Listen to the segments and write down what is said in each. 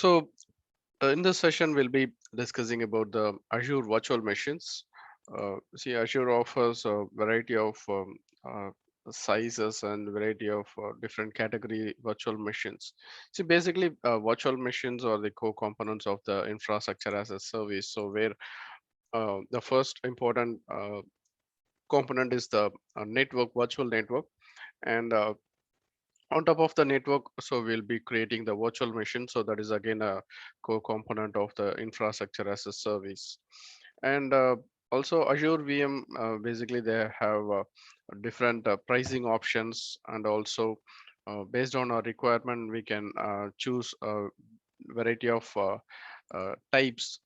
So in this session, we'll be discussing about the Azure virtual machines. See, Azure offers a variety of sizes and variety of different category virtual machines. See, basically, virtual machines are the core components of the infrastructure as a service. So, where the first important component is the network, virtual network, and on top of the network, so we'll be creating the virtual machine. So that is again a core component of the infrastructure as a service. And also Azure VM, basically they have different pricing options, and also based on our requirement we can choose a variety of types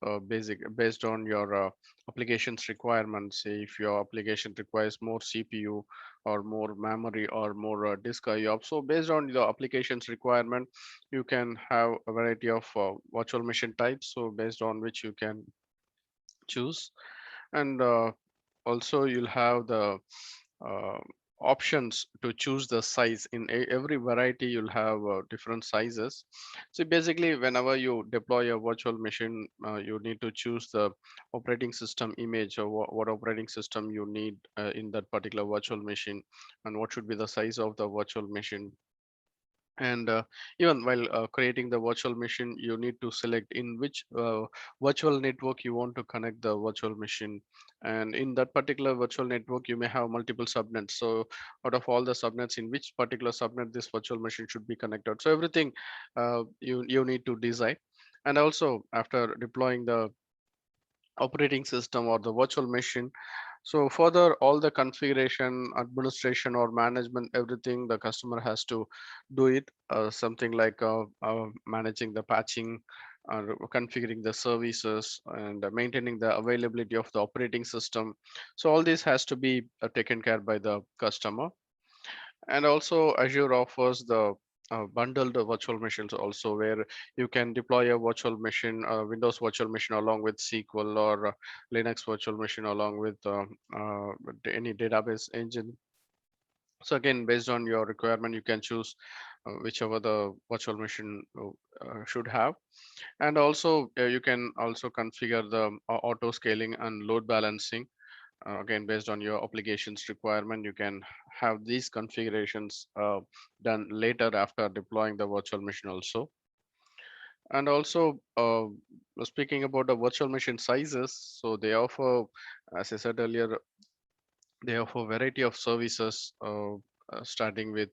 based on your applications requirements. Say if your application requires more CPU or more memory or more disk IO. So based on the application's requirement, you can have a variety of virtual machine types. So based on which you can choose, and also you'll have the uh, options to choose the size. In every variety you'll have different sizes. So basically whenever you deploy a virtual machine, you need to choose the operating system image, or what operating system you need in that particular virtual machine, and what should be the size of the virtual machine. And even while creating the virtual machine, you need to select in which virtual network you want to connect the virtual machine. And in that particular virtual network you may have multiple subnets. So out of all the subnets, in which particular subnet this virtual machine should be connected. So everything you need to design. And also after deploying the operating system or the virtual machine, so further, all the configuration, administration, or management, everything the customer has to do it. Something like managing the patching, configuring the services, and maintaining the availability of the operating system. So all this has to be taken care by the customer. And also Azure offers the bundled virtual machines also, where you can deploy a virtual machine, Windows virtual machine along with SQL, or Linux virtual machine along with any database engine. So again, based on your requirement, you can choose whichever the virtual machine should have. And also you can also configure the auto scaling and load balancing. Again, based on your application's requirement, you can have these configurations done later after deploying the virtual machine also. And also speaking about the virtual machine sizes, so they offer, as I said earlier, they offer variety of services, starting with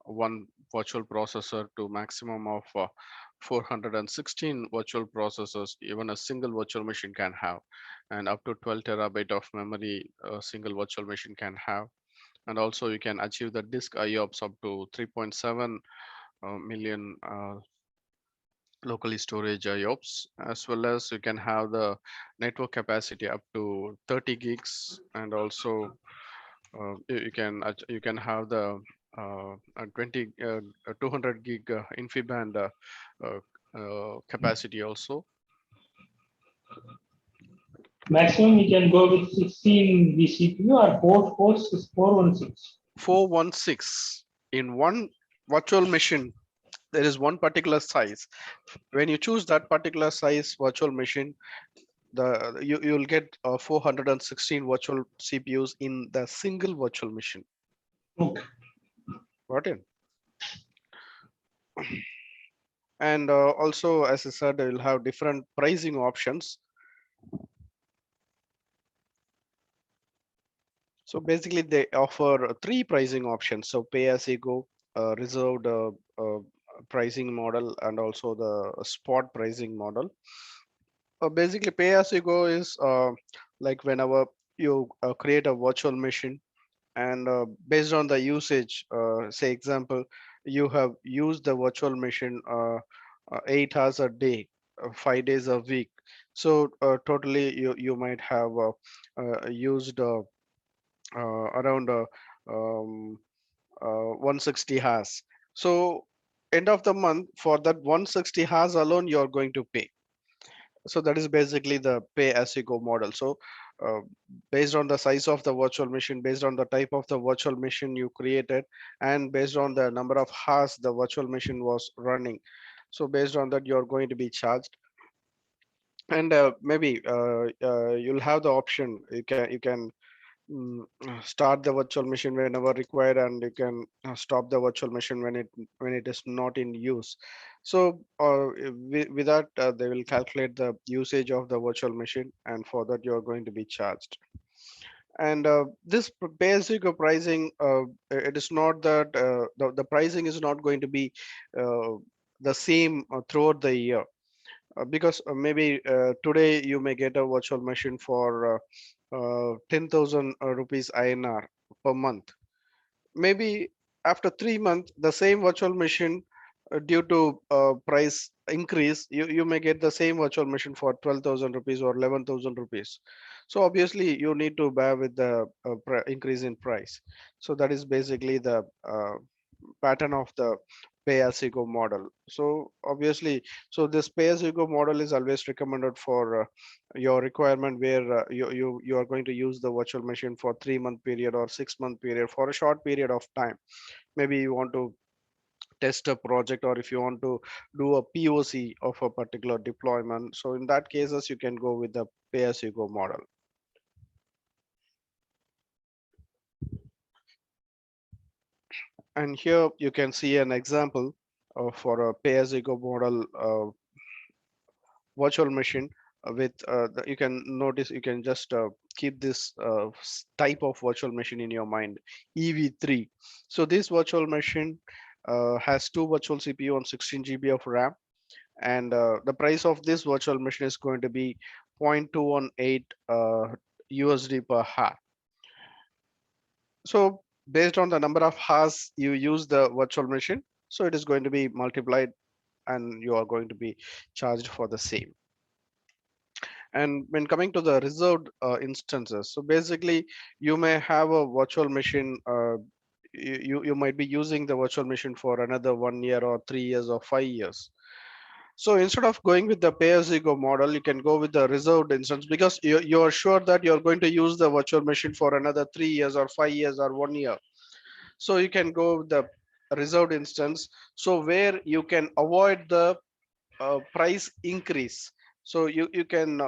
one virtual processor to maximum of 416 virtual processors even a single virtual machine can have, and up to 12 terabyte of memory a single virtual machine can have. And also you can achieve the disk IOPS up to 3.7 million locally storage IOPS, as well as you can have the network capacity up to 30 gigs. And also you can have the 200 gig InfiniBand uh, capacity also. Maximum we can go with 16 the CPU or 416. 416 in one virtual machine. There is one particular size. When you choose that particular size virtual machine, you'll get 416 virtual CPUs in the single virtual machine. Okay. Got it? And also, as I said, you'll have different pricing options. So basically, they offer three pricing options. So pay as you go, reserved pricing model, and also the spot pricing model. Basically, pay as you go is like whenever you create a virtual machine, and based on the usage, say example, you have used the virtual machine 8 hours a day, 5 days a week. So totally, you might have used around um, 160 hours. So end of the month, for that 160 hours alone, you're going to pay. So that is basically the pay as you go model. So uh, based on the size of the virtual machine, based on the type of the virtual machine you created, and based on the number of hours the virtual machine was running, So based on that, you're going to be charged. And maybe you'll have the option. You can start the virtual machine whenever required, and you can stop the virtual machine when it is not in use. So with that, they will calculate the usage of the virtual machine, and for that you are going to be charged. And this basic pricing, it is not that the pricing is not going to be uh, the same throughout the year, because maybe today you may get a virtual machine for 10,000 rupees INR per month. Maybe after 3 months, the same virtual machine, due to price increase, you may get the same virtual machine for 12,000 rupees or 11,000 rupees. So obviously you need to bear with the increase in price. So that is basically the pattern of the pay as you go model. So obviously, so this pay as you go model is always recommended for your requirement, where you are going to use the virtual machine for 3 month period or 6 month period, for a short period of time. Maybe you want to test a project, or if you want to do a POC of a particular deployment. So in that cases, you can go with the pay as you go model. And here you can see an example for a pay as you go model virtual machine with you can notice, you can just keep this type of virtual machine in your mind, EV3. So this virtual machine has two virtual CPU on 16 GB of RAM, and the price of this virtual machine is going to be 0.218 USD per hour. So based on the number of hours you use the virtual machine, so it is going to be multiplied, and you are going to be charged for the same. And when coming to the reserved instances, so basically you may have a virtual machine, you might be using the virtual machine for another 1 year or 3 years or 5 years. So instead of going with the pay as you go model, you can go with the reserved instance, because you're sure that you're going to use the virtual machine for another 3 years or 5 years or 1 year. So you can go with the reserved instance, so where you can avoid the price increase. So you can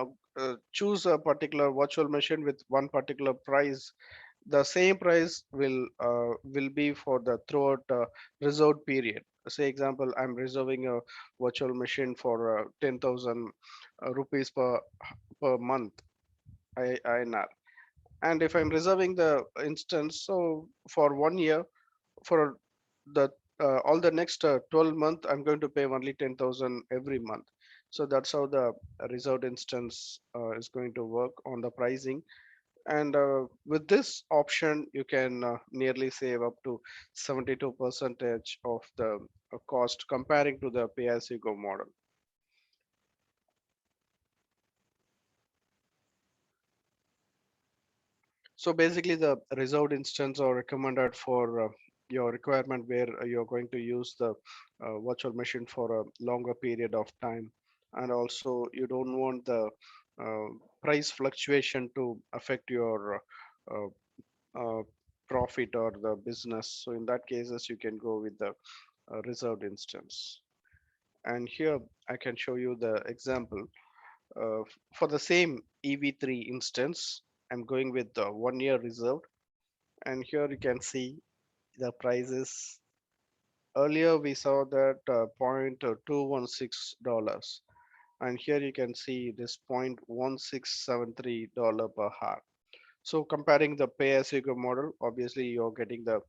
choose a particular virtual machine with one particular price. The same price will be for the throughout reserved period. Say example, I'm reserving a virtual machine for 10,000 rupees per month, INR. And if I'm reserving the instance, so for 1 year, for the all the next 12 month, I'm going to pay only 10,000 every month. So that's how the reserved instance is going to work on the pricing. And with this option, you can nearly save up to 72 percentage of the cost comparing to the pay as you go model. So basically, the reserved instance are recommended for your requirement, where you're going to use the virtual machine for a longer period of time, and also you don't want the uh, price fluctuation to affect your uh, uh, profit or the business. So in that cases, you can go with the reserved instance. And here I can show you the example for the same EV3 instance. I'm going with the 1 year reserved, and here you can see the prices. Earlier we saw that $0.216, and here you can see this $0.1673 per hour. So comparing the pay as you go model, obviously you're getting the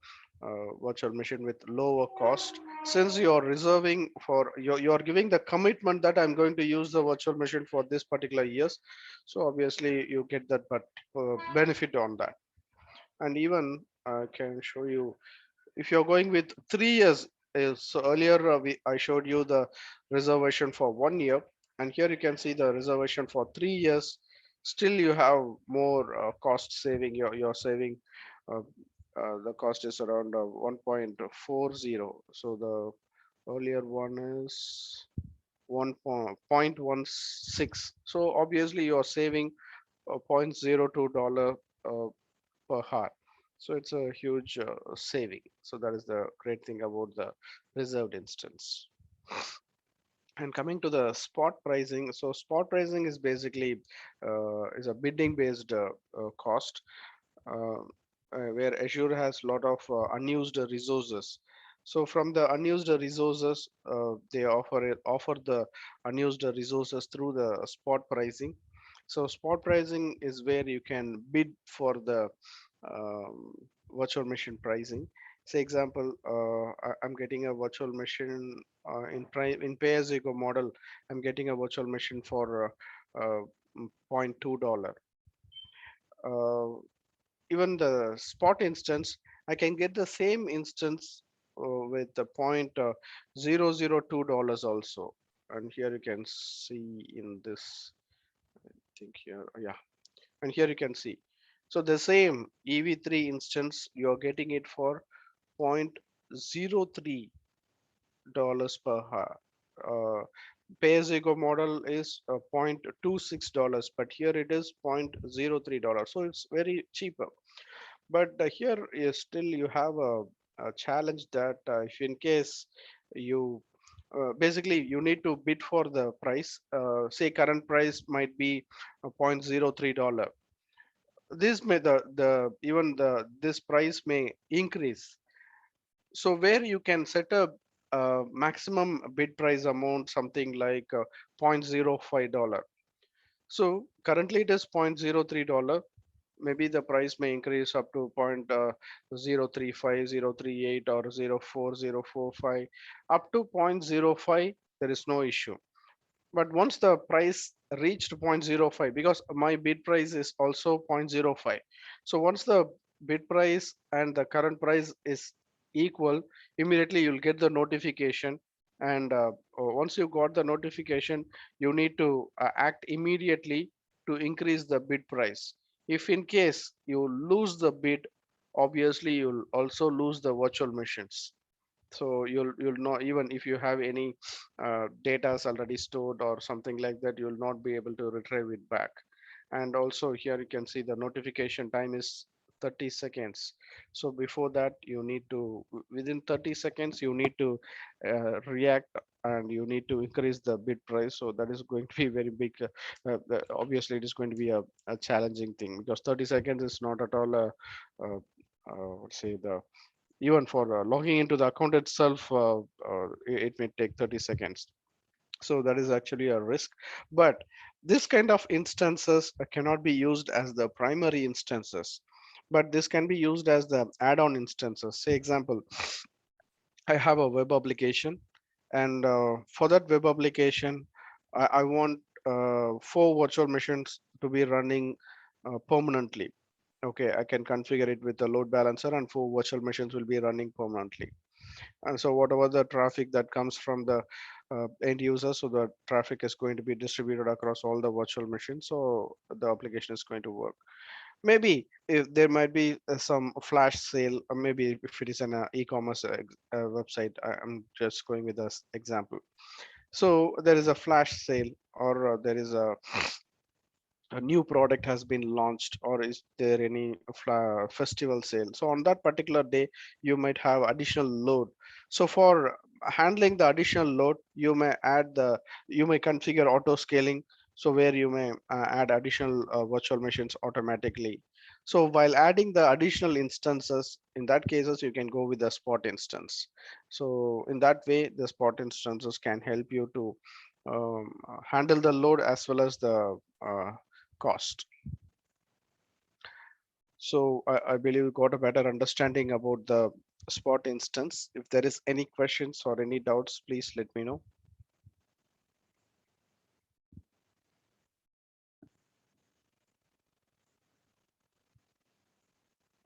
virtual machine with lower cost, since you're reserving for you're giving the commitment that I'm going to use the virtual machine for this particular years. So obviously you get that but benefit on that. And even I can show you, if you're going with 3 years, so earlier I showed you the reservation for 1 year, and here you can see the reservation for 3 years. Still you have more cost saving. You're saving uh, the cost is around 1.40. So the earlier one is 1.16. So obviously you're saving $0.02 uh, per hour. So it's a huge saving. So that is the great thing about the reserved instance. And coming to the spot pricing, so spot pricing is basically is a bidding based cost, uh, where Azure has a lot of unused resources. So from the unused resources, they offer the unused resources through the spot pricing. So spot pricing is where you can bid for the um, virtual machine pricing. Say example, I'm getting a virtual machine in pay as you go model. I'm getting a virtual machine for $0.2. Uh, Even the spot instance, I can get the same instance with the $0.002 also. And here you can see in this, I think here, yeah, and here you can see. So the same EV3 instance, you're getting it for $0.03 per hour. Pay as you go model is $0.26, but here it is $0.03. So it's very cheaper. But here is still you have a challenge that if in case you basically you need to bid for the price, say current price might be $0.03. This may the even the this price may increase. So where you can set a maximum bid price amount, something like $0.05. So currently it is $0.03. Maybe the price may increase up to .035, 038, or 040, 045. Up to .05, there is no issue. But once the price reached .05, because my bid price is also .05, so once the bid price and the current price is equal, immediately you'll get the notification. And once you got the notification, you need to act immediately to increase the bid price. If in case you lose the bid, obviously you'll also lose the virtual machines. So you'll know, even if you have any data already stored or something like that, you'll not be able to retrieve it back. And also here you can see the notification time is 30 seconds. So before that, you need to, within 30 seconds you need to react, and you need to increase the bid price. So that is going to be very big, obviously it is going to be a challenging thing, because 30 seconds is not at all let's say the, even for logging into the account itself, it may take 30 seconds. So that is actually a risk. But this kind of instances cannot be used as the primary instances, but this can be used as the add-on instances. Say example, I have a web application, and for that web application, I want 4 virtual machines to be running permanently. Okay, I can configure it with the load balancer, and 4 virtual machines will be running permanently. And so whatever the traffic that comes from the end user, so the traffic is going to be distributed across all the virtual machines, so the application is going to work. Maybe if there might be some flash sale, or maybe if it is an e-commerce website, I'm just going with this example. So there is a flash sale, or there is a new product has been launched, or is there any festival sale. So on that particular day, you might have additional load. So for handling the additional load, you may configure auto scaling, so where you may add additional virtual machines automatically. So while adding the additional instances, in that cases you can go with the spot instance. So in that way, the spot instances can help you to handle the load as well as the cost. So I believe we got a better understanding about the spot instance. If there is any questions or any doubts, please let me know.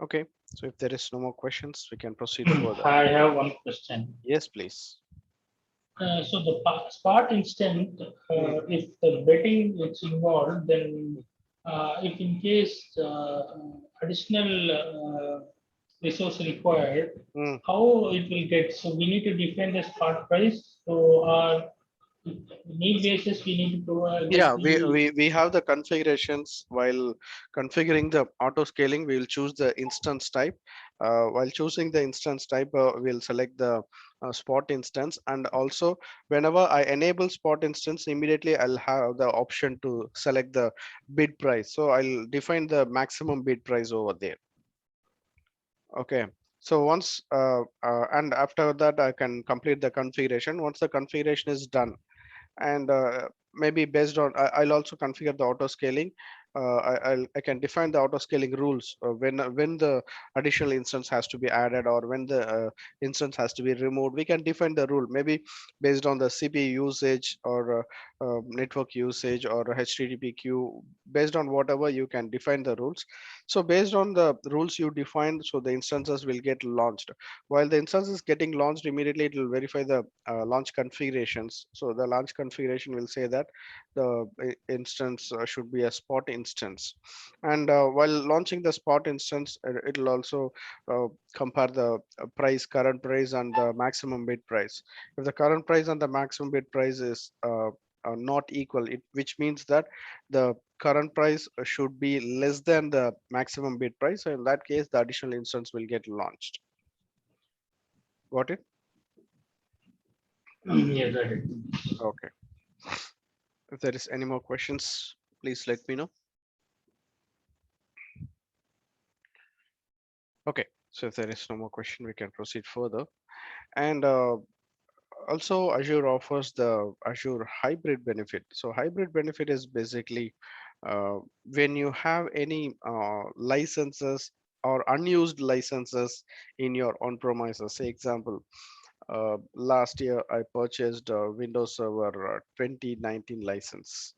Okay, so if there is no more questions, we can proceed further. I have one question. Yes, please. So the spot instant, if the betting is involved, then if in case additional resource required, Mm. how it will get? So we need to define the spot price. So need basis we need to get Yeah, the. we have the configurations. While configuring the auto scaling, we will choose the instance type. While choosing the instance type, we'll select the spot instance. And also whenever I enable spot instance, immediately I'll have the option to select the bid price. So I'll define the maximum bid price over there. Okay. So once and after that I can complete the configuration. Once the configuration is done, and maybe based on I'll also configure the auto scaling. I can define the auto scaling rules when the additional instance has to be added, or when the instance has to be removed. We can define the rule maybe based on the CPU usage, or network usage, or HTTP queue. Based on whatever, you can define the rules. So based on the rules you defined, so the instances will get launched. While the instance is getting launched, immediately it will verify the launch configurations. So the launch configuration will say that the instance should be a spot instance. And while launching the spot instance, it will also compare the current price and the maximum bid price. If the current price and the maximum bid price is not equal, which means that the current price should be less than the maximum bid price. So in that case, the additional instance will get launched. Got it? Yeah, got it. Okay. If there is any more questions, please let me know. Okay. So if there is no more question, we can proceed further. And also Azure offers the Azure hybrid benefit. So hybrid benefit is basically when you have any licenses or unused licenses in your on-premises. Say example, last year I purchased a Windows Server 2019 license.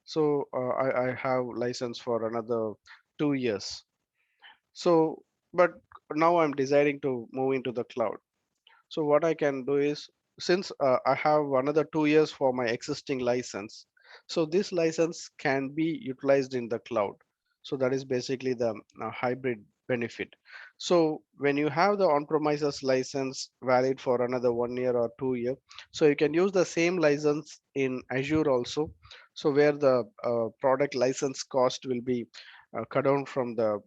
So I have license for another 2 years. So, but now I'm deciding to move into the cloud. So what I can do is, since I have another 2 years for my existing license, so this license can be utilized in the cloud. So that is basically the hybrid benefit. So when you have the on-premises license valid for another 1 year or 2 year, so you can use the same license in Azure also. So where the product license cost will be cut down from the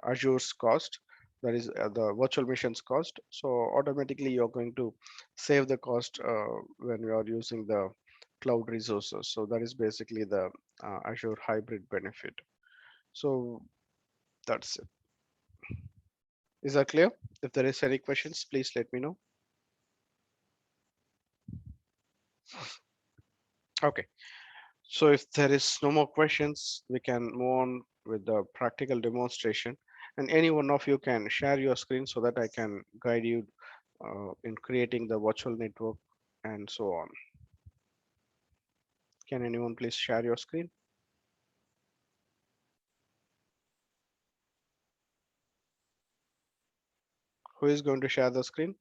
Azure's cost, that is the virtual machines cost. So automatically you're going to save the cost when you are using the cloud resources. So that is basically the Azure hybrid benefit. So that's it. Is that clear? If there is any questions, please let me know. Okay. So if there is no more questions, we can move on with the practical demonstration. And any one of you can share your screen so that I can guide you in creating the virtual network and so on. Can anyone please share your screen? Who is going to share the screen?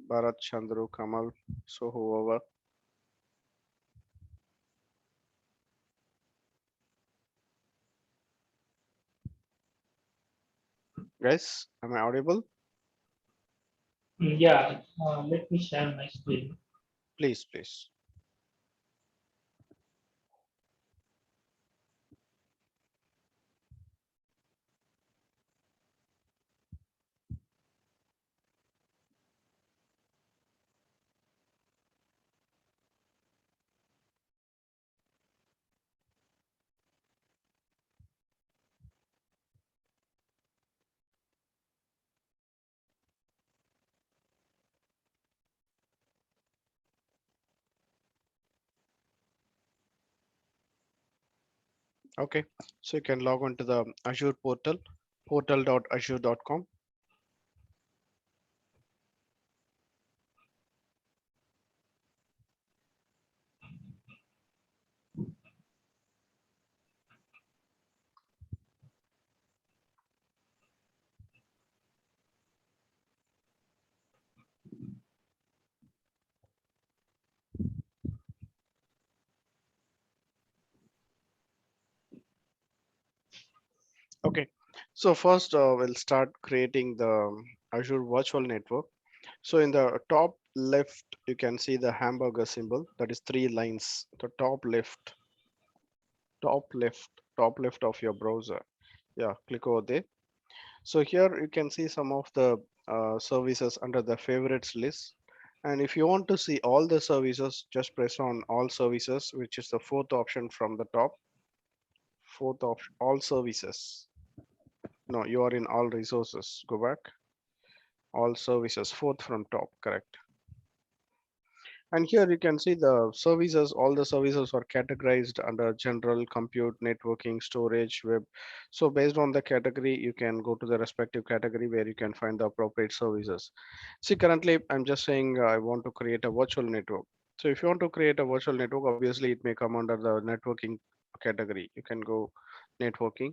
Bharat, Chandru, Kamal, so whoever. Guys, am I audible? Yeah, let me share my screen. Please, please. Okay, so you can log on to the Azure portal, portal.azure.com. Okay, so first we'll start creating the Azure Virtual Network. So in the top left, you can see the hamburger symbol. That is 3 lines. The top left, top left of your browser. Yeah, click over there. So here you can see some of the services under the favorites list. And if you want to see all the services, just press on all services, which is the fourth option from the top. Fourth option, all services. No, you are in all resources. Go back. All services, fourth from top, correct. And here you can see the services, all the services are categorized under general, compute, networking, storage, web. So based on the category, you can go to the respective category where you can find the appropriate services. See, currently I'm just saying I want to create a virtual network. So if you want to create a virtual network, obviously it may come under the networking category. You can go networking.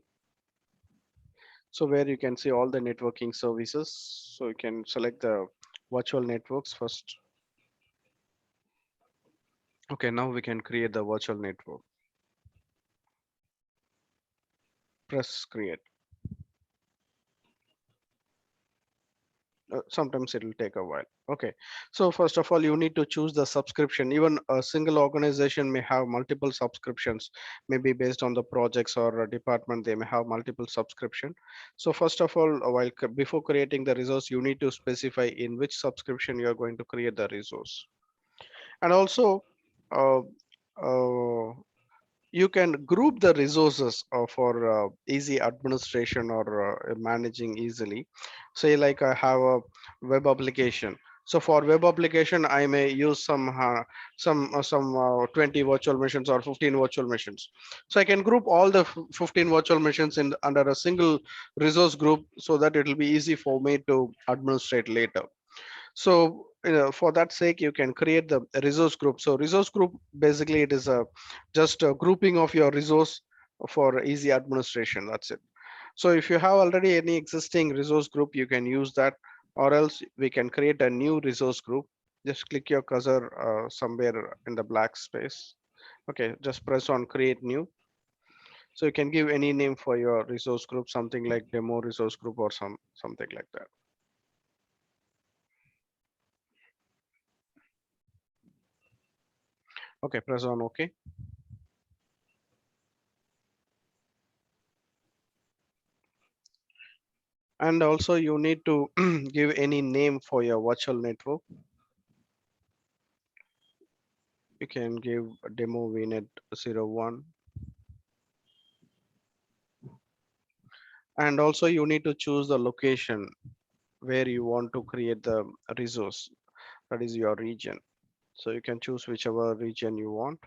So where you can see all the networking services. So you can select the virtual networks first. Okay, now we can create the virtual network. Press create. Sometimes it will take a while. Okay, so first of all, you need to choose the subscription. Even a single organization may have multiple subscriptions, maybe based on the projects or a department, they may have multiple subscription. So first of all, before creating the resource, you need to specify in which subscription you are going to create the resource. And also, uh, uh, you can group the resources for easy administration or managing easily. Say like I have a web application. So for web application, I may use some 20 virtual machines or 15 virtual machines. So I can group all the 15 virtual machines in under a single resource group so that it will be easy for me to administrate later. So for that sake, you can create the resource group. So resource group, basically it is a just a grouping of your resource for easy administration. That's it. So if you have already any existing resource group, you can use that, or else we can create a new resource group. Just click your cursor somewhere in the black space. Okay, just press on create new. So you can give any name for your resource group, something like demo resource group or something like that. Okay, press on OK. And also you need to give any name for your virtual network. You can give demo vnet 01. And also you need to choose the location where you want to create the resource. That is your region. So you can choose whichever region you want.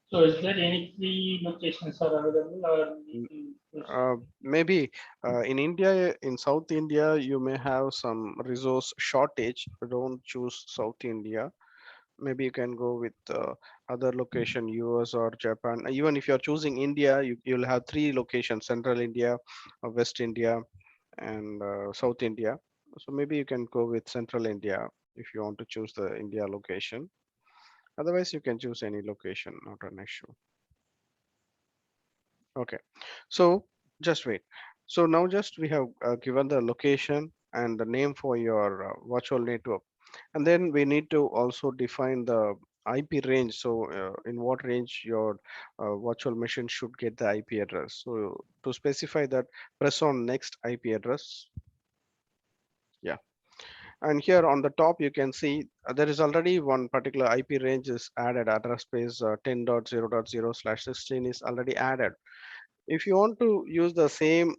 So is there any three locations are available or need Mm, to choose? Maybe in India, in South India, you may have some resource shortage. Don't choose South India. Maybe you can go with other location, US or Japan. Even if you're choosing India, you'll have three locations: Central India, West India, and South India. So maybe you can go with Central India if you want to choose the India location. Otherwise, you can choose any location, not an issue. Okay, so just wait. So now just we have given the location and the name for your virtual network. And then we need to also define the IP range. So in what range your virtual machine should get the IP address. So to specify that, press on next IP address. Yeah. And here on the top, you can see there is already one particular IP range is added. Address space 10.0.0/16 is already added. If you want to use the same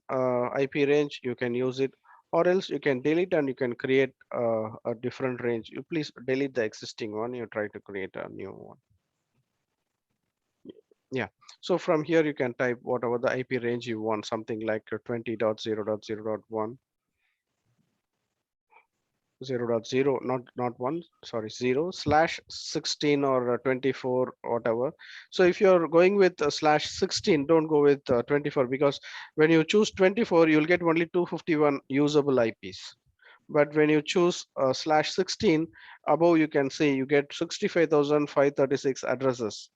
IP range, you can use it, or else you can delete and you can create a different range. You please delete the existing one. You try to create a new one. Yeah. So from here, you can type whatever the IP range you want, something like 20.0.0.1. 0.0, not one, sorry, 0/16 or 24, whatever. So if you're going with /16, don't go with 24, because when you choose 24, you'll get only 251 usable IPs. But when you choose /16, above you can see you get 65,536 addresses.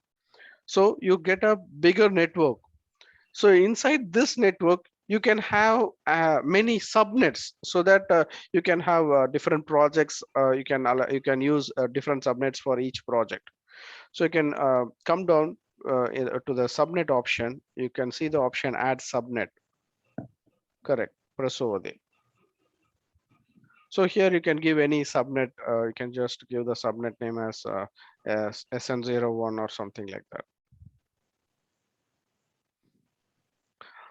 So you get a bigger network. So inside this network, you can have many subnets, so that you can have different projects. You can use different subnets for each project. So you can come down to the subnet option. You can see the option add subnet. Correct. Press over there. So here you can give any subnet. You can just give the subnet name as SN01 or something like that.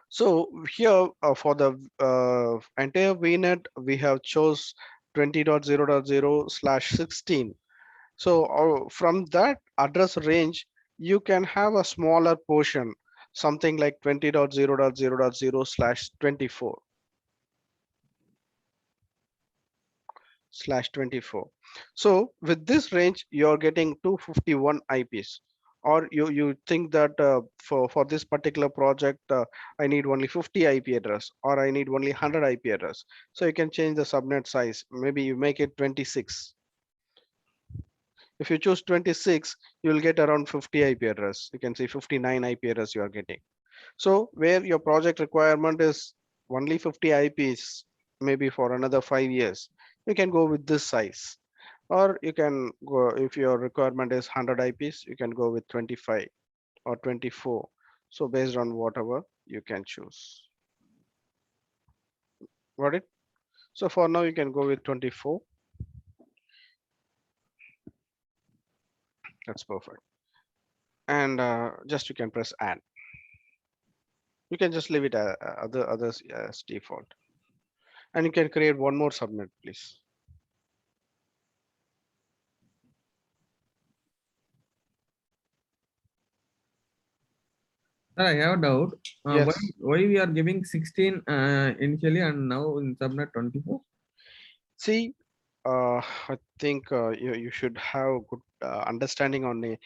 So here for the entire VNet, we have chose 20.0.0/16. So from that address range, you can have a smaller portion, something like 20.0.0.0/24. Slash 24. So with this range, you're getting 251 IPs. Or you think that for this particular project, I need only 50 IP address, or I need only 100 IP address. So you can change the subnet size. Maybe you make it 26. If you choose 26, you will get around 50 IP address. You can see 59 IP address you are getting. So where your project requirement is only 50 IPs, maybe for another 5 years, you can go with this size. Or you can go, if your requirement is 100 IPs, you can go with 25 or 24. So based on whatever you can choose. Got it? So for now, you can go with 24. That's perfect. And just you can press add. You can just leave it others as default. And you can create one more subnet, please. Sir, I have a doubt. Yes. Why we are giving 16 initially and now in subnet 24? See, I think you should have good understanding on the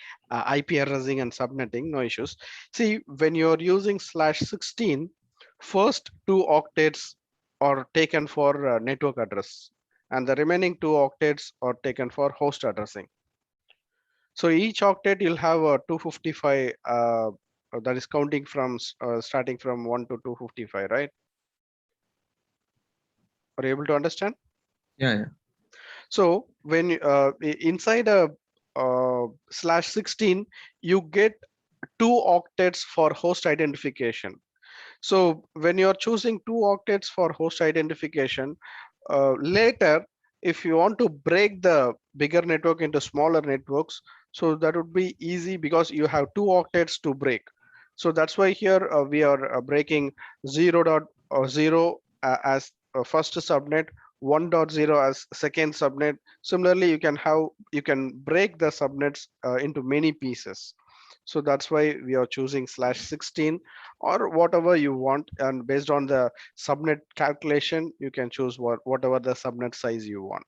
IP addressing and subnetting, no issues. See, when you're using /16, first two octets are taken for network address, and the remaining two octets are taken for host addressing. So each octet you'll have a 255 that is counting from starting from 1 to 255, right? Are you able to understand? Yeah, yeah. So when inside a /16, you get two octets for host identification. So when you're choosing two octets for host identification, later, if you want to break the bigger network into smaller networks, so that would be easy because you have two octets to break. So that's why here we are breaking 0.0 as first subnet, 1.0 as second subnet. Similarly, you can break the subnets into many pieces. So that's why we are choosing /16 or whatever you want, and based on the subnet calculation, you can choose whatever the subnet size you want.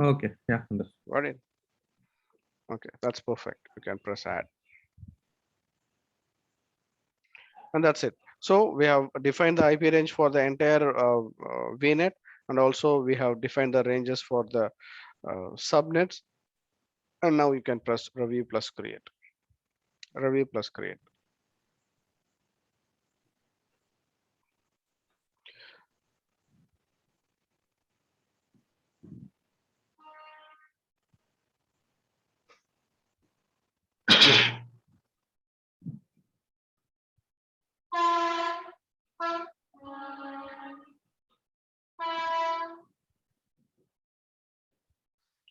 Okay, yeah, understood. Got it? Okay, that's perfect. You can press add, and that's it. So we have defined the IP range for the entire VNet, and also we have defined the ranges for the subnets. And now you can press review plus create. Review plus create.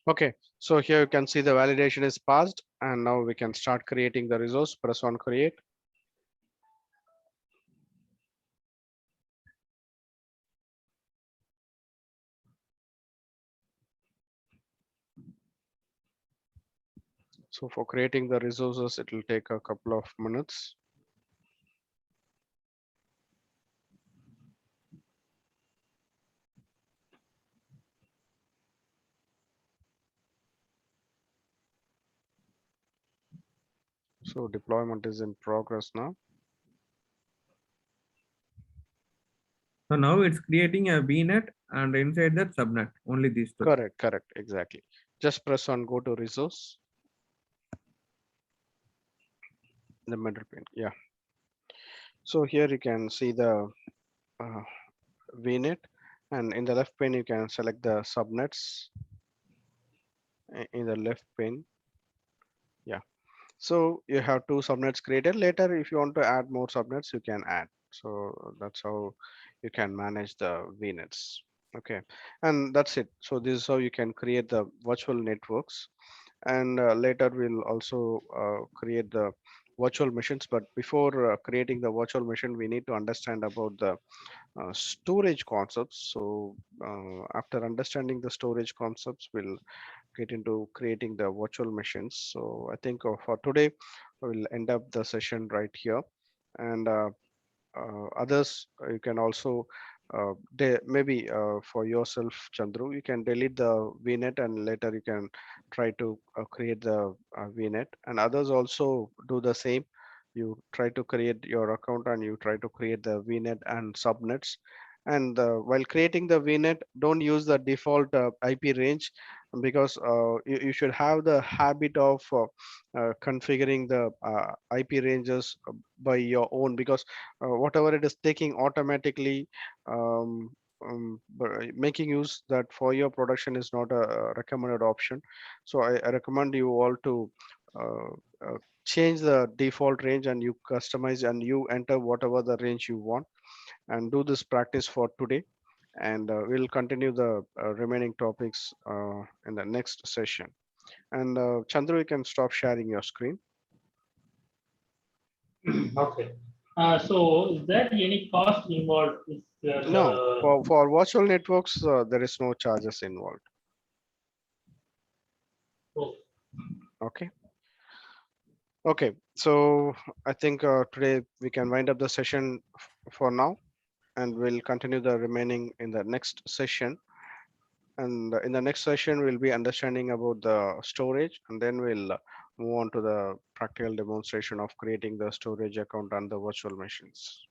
Okay, so here you can see the validation is passed, and now we can start creating the resource. Press on create. So for creating the resources, it will take a couple of minutes. So deployment is in progress now. So now it's creating a VNet and inside that subnet, only these two. Correct, correct, exactly. Just press on go to resource, the middle pane. Yeah. So here you can see the uh, VNet, and in the left pane you can select the subnets in the left pane. Yeah. So you have two subnets created. Later, if you want to add more subnets, you can add. So that's how you can manage the VNets. Okay, and that's it. So this is how you can create the virtual networks, and later we'll also create the virtual machines. But before creating the virtual machine, we need to understand about the storage concepts. So after understanding the storage concepts, we'll get into creating the virtual machines. So I think for today, we'll end up the session right here. And others, you can also maybe for yourself, Chandru, you can delete the VNet and later you can try to create the VNet. And others also do the same. You try to create your account and you try to create the VNet and subnets. And while creating the VNet, don't use the default IP range, because you should have the habit of configuring the IP ranges by your own, because whatever it is taking automatically, but making use that for your production is not a recommended option. So I recommend you all to uh, change the default range and you customize and you enter whatever the range you want, and do this practice for today. And we'll continue the remaining topics in the next session. And Chandru, you can stop sharing your screen. Okay. So is there any cost involved if you are No, for virtual networks, there is no charges involved. oh, Okay. Okay. So I think today we can wind up the session for now, and we'll continue the remaining in the next session. And in the next session, we'll be understanding about the storage, and then we'll move on to the practical demonstration of creating the storage account on the virtual machines.